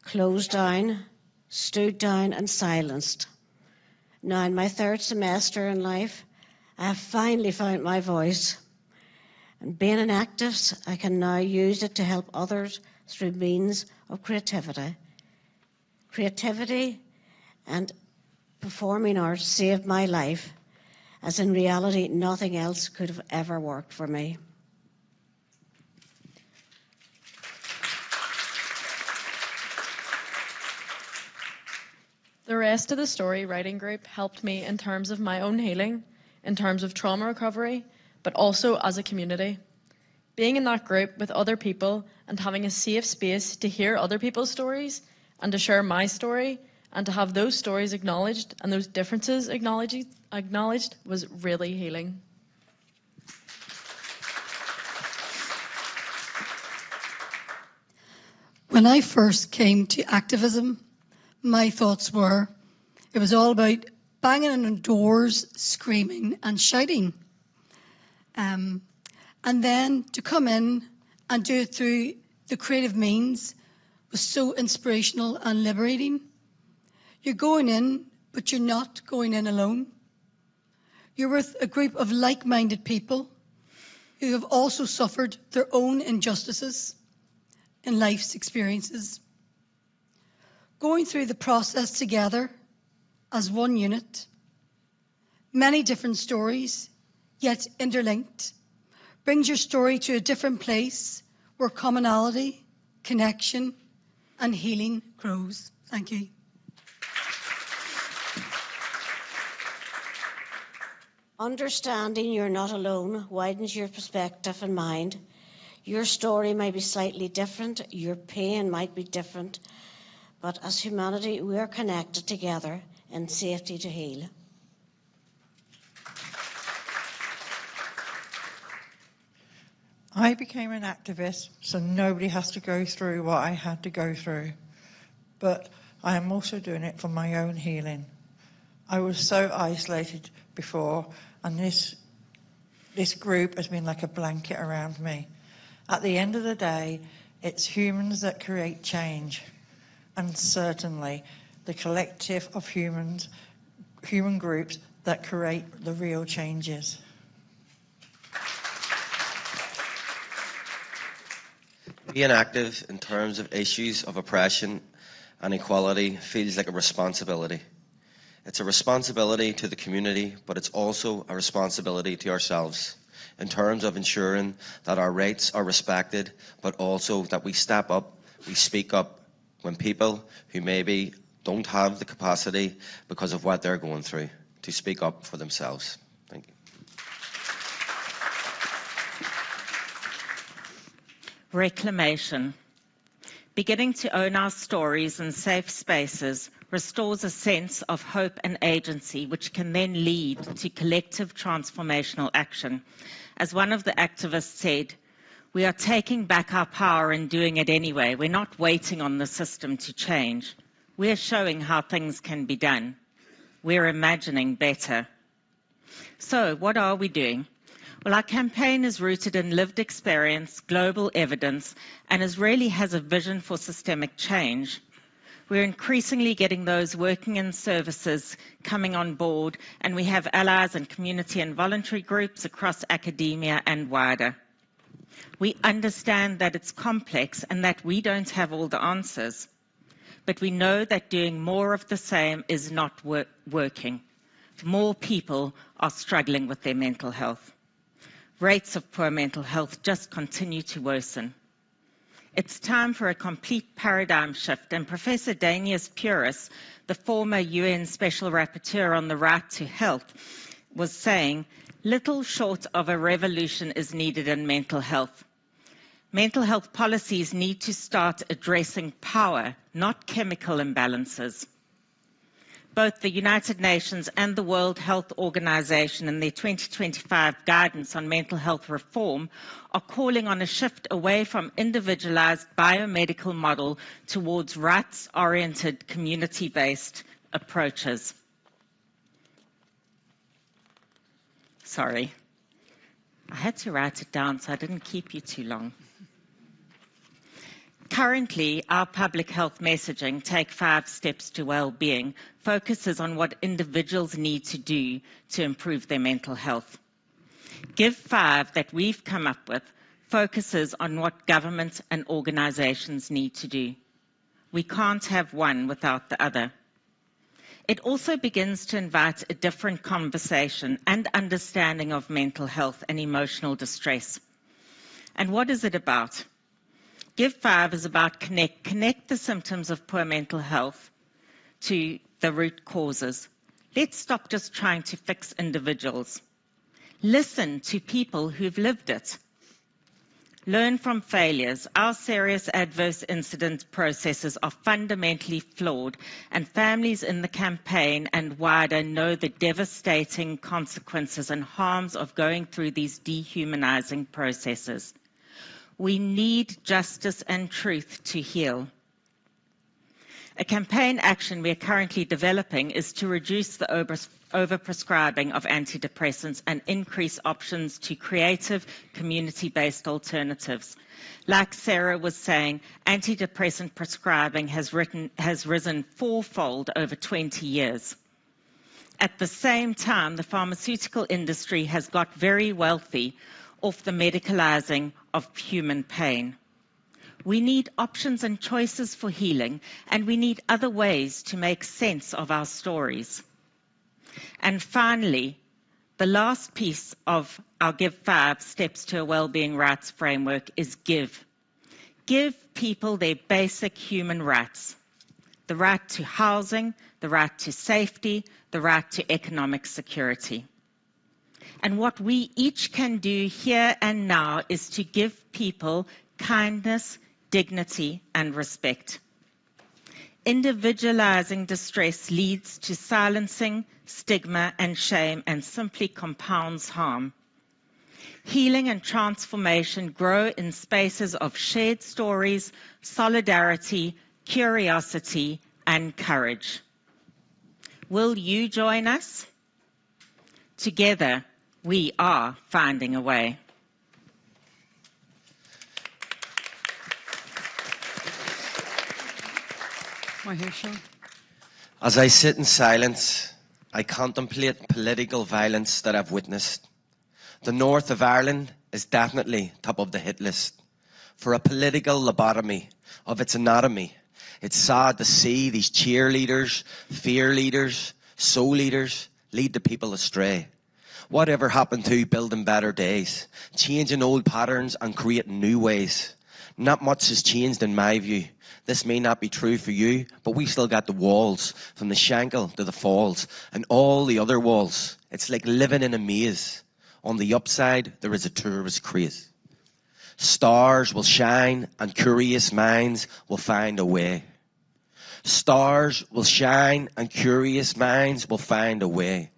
closed down, stood down and silenced. Now in my third semester in life, I have finally found my voice. And being an activist, I can now use it to help others through means of creativity. Creativity and performing art saved my life, as in reality nothing else could have ever worked for me. The Rest of the Story writing group helped me in terms of my own healing, in terms of trauma recovery, but also as a community. Being in that group with other people and having a safe space to hear other people's stories and to share my story and to have those stories acknowledged and those differences acknowledged was really healing. When I first came to activism, my thoughts were it was all about banging on doors, screaming and shouting. And then to come in and do it through the creative means was so inspirational and liberating. You're going in, but you're not going in alone. You're with a group of like-minded people who have also suffered their own injustices in life's experiences. Going through the process together as one unit, many different stories, yet interlinked, brings your story to a different place where commonality, connection, and healing grows. Thank you. Understanding you're not alone widens your perspective and mind. Your story might be slightly different, your pain might be different, but as humanity, we are connected together in safety to heal. I became an activist so nobody has to go through what I had to go through. But I am also doing it for my own healing. I was so isolated before, and this group has been like a blanket around me. At the end of the day, it's humans that create change, and certainly the collective of human groups that create the real changes. Being active in terms of issues of oppression and equality feels like a responsibility. It's a responsibility to the community, but it's also a responsibility to ourselves in terms of ensuring that our rights are respected, but also that we step up, we speak up when people who maybe don't have the capacity because of what they're going through to speak up for themselves. Thank you. Reclamation. Beginning to own our stories in safe spaces restores a sense of hope and agency, which can then lead to collective transformational action. As one of the activists said, we are taking back our power and doing it anyway. We're not waiting on the system to change. We're showing how things can be done. We're imagining better. So, what are we doing? Well, our campaign is rooted in lived experience, global evidence, and really has a vision for systemic change. We're increasingly getting those working in services coming on board, and we have allies and community and voluntary groups across academia and wider. We understand that it's complex and that we don't have all the answers, but we know that doing more of the same is not working. More people are struggling with their mental health. Rates of poor mental health just continue to worsen. It's time for a complete paradigm shift, and Professor Danius Puris, the former UN Special Rapporteur on the right to health, was saying, little short of a revolution is needed in mental health. Mental health policies need to start addressing power, not chemical imbalances. Both the United Nations and the World Health Organization in their 2025 guidance on mental health reform are calling on a shift away from individualized biomedical model towards rights-oriented, community-based approaches. Sorry, I had to write it down so I didn't keep you too long. Currently, our public health messaging, Take 5 Steps to Wellbeing, focuses on what individuals need to do to improve their mental health. Give 5 that we've come up with focuses on what governments and organizations need to do. We can't have one without the other. It also begins to invite a different conversation and understanding of mental health and emotional distress. And what is it about? Give 5 is about connect the symptoms of poor mental health to the root causes. Let's stop just trying to fix individuals. Listen to people who've lived it. Learn from failures. Our serious adverse incident processes are fundamentally flawed, and families in the campaign and wider know the devastating consequences and harms of going through these dehumanizing processes. We need justice and truth to heal. A campaign action we are currently developing is to reduce the overprescribing of antidepressants and increase options to creative, community-based alternatives. Like Sarah was saying, antidepressant prescribing has risen fourfold over 20 years. At the same time, the pharmaceutical industry has got very wealthy off the medicalizing of human pain. We need options and choices for healing, and we need other ways to make sense of our stories. And finally, the last piece of our Give 5 Steps to a Wellbeing Rights framework is give. Give people their basic human rights. The right to housing, the right to safety, the right to economic security. And what we each can do here and now is to give people kindness, dignity, and respect. Individualizing distress leads to silencing, stigma, and shame, and simply compounds harm. Healing and transformation grow in spaces of shared stories, solidarity, curiosity, and courage. Will you join us? Together, we are finding a way. As I sit in silence, I contemplate political violence that I've witnessed. The north of Ireland is definitely top of the hit list. For a political lobotomy of its anatomy, it's sad to see these cheerleaders, fear leaders, soul leaders lead the people astray. Whatever happened to building better days, changing old patterns and creating new ways? Not much has changed in my view. This may not be true for you, but we still got the walls, from the Shankill to the Falls, and all the other walls. It's like living in a maze. On the upside, there is a tourist craze. Stars will shine and curious minds will find a way. Stars will shine and curious minds will find a way.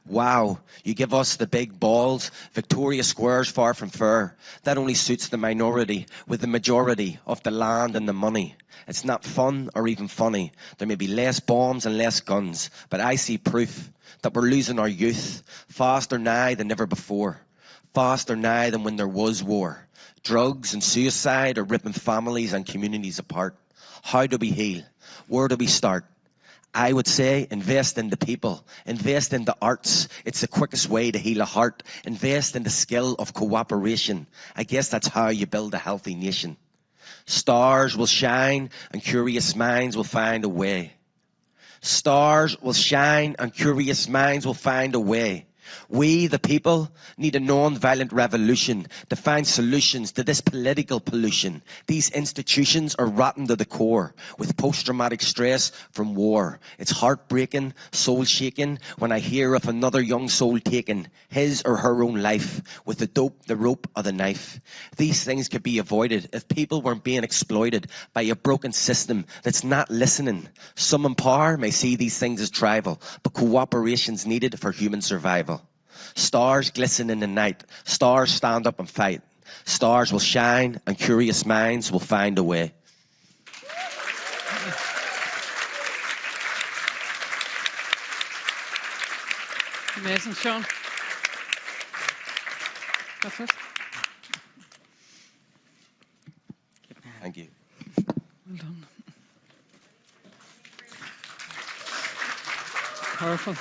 Wow, you give us the big balls. Victoria Square's far from fair. That only suits the minority with the majority of the land and the money. It's not fun or even funny. There may be less bombs and less guns, but I see proof that we're losing our youth faster now than ever before. Faster now than when there was war. Drugs and suicide are ripping families and communities apart. How do we heal? Where do we start? I would say invest in the people, invest in the arts. It's the quickest way to heal a heart. Invest in the skill of cooperation. I guess that's how you build a healthy nation. Stars will shine and curious minds will find a way. Stars will shine and curious minds will find a way. We, the people, need a non-violent revolution to find solutions to this political pollution. These institutions are rotten to the core with post-traumatic stress from war. It's heartbreaking, soul-shaking when I hear of another young soul taking his or her own life with the dope, the rope, or the knife. These things could be avoided if people weren't being exploited by a broken system that's not listening. Some in power may see these things as trivial, but cooperation's needed for human survival. Stars glisten in the night. Stars stand up and fight. Stars will shine and curious minds will find a way. Amazing, Sean. That's it. Thank you. Well done. Powerful.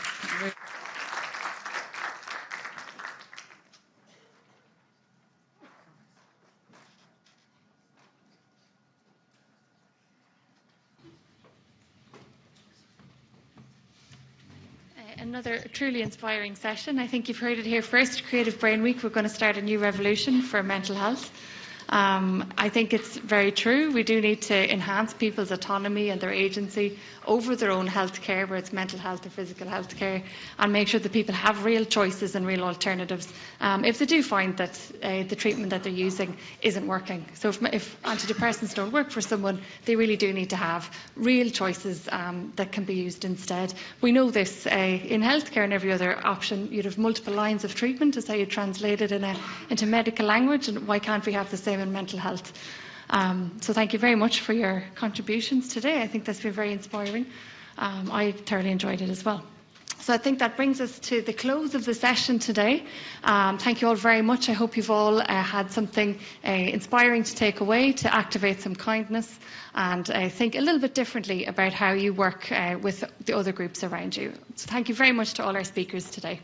Another truly inspiring session. I think you've heard it here first. Creative Brain Week, we're going to start a new revolution for mental health. I think it's very true. We do need to enhance people's autonomy and their agency over their own health care, whether it's mental health or physical health care, and make sure that people have real choices and real alternatives if they do find that the treatment that they're using isn't working. So if antidepressants don't work for someone, they really do need to have real choices that can be used instead. We know this in healthcare and every other option. You'd have multiple lines of treatment, is how you translate it into medical language, and why can't we have the same in mental health? So thank you very much for your contributions today. I think that's been very inspiring. I thoroughly enjoyed it as well. So I think that brings us to the close of the session today. Thank you all very much. I hope you've all had something inspiring to take away, to activate some kindness and think a little bit differently about how you work with the other groups around you. So thank you very much to all our speakers today.